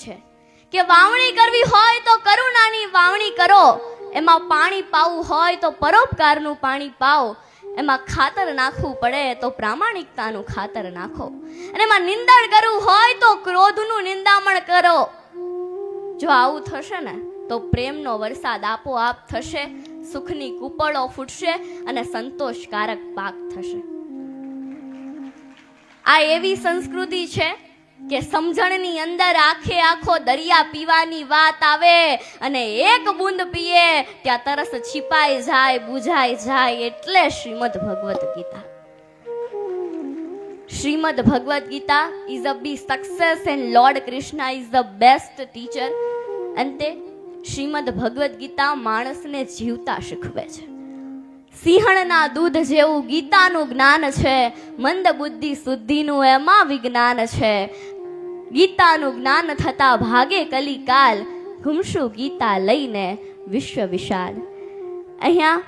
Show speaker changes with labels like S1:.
S1: છે કે વાવણી કરવી હોય તો કરુણાની વાવણી કરો, એમાં પાણી પાવું હોય તો પરોપકારનું પાણી પાઓ, એમાં ખાતર નાખવું પડે તો પ્રામાણિકતાનું ખાતર નાખો, અને એમાં નિંદણ કરવું હોય તો ક્રોધનું નિંદામણ કરો. જો આવું થશે ને તો પ્રેમનો વરસાદ આપોઆપ થશે, સુખની કુપળો ફૂટશે અને સંતોષકારક પાક થશે. આ એવી સંસ્કૃતિ છે કે સમજણની અંદર આખે આખો દરિયા પીવાની વાત આવે અને એક બૂંદ પીએ ત્યાં તરસ છીપાઈ જાય, બુઝાઈ જાય. એટલે Shrimad Bhagavad Gita. Shrimad Bhagavad Gita is a big success and Lord Krishna is the best teacher. અંતે શ્રીમદ ભગવદ ગીતા માણસને જીવતા શીખવે છે. સિંહણના દૂધ જેવું ગીતાનું જ્ઞાન છે, મંદ બુદ્ધિ શુદ્ધિનું એમાં વિજ્ઞાન છે. ગીતાનું જ્ઞાન થતા ભાગે કલિકાલ, ઘૂમશું ગીતા લઈને વિશ્વ વિશાળ. અહીંયા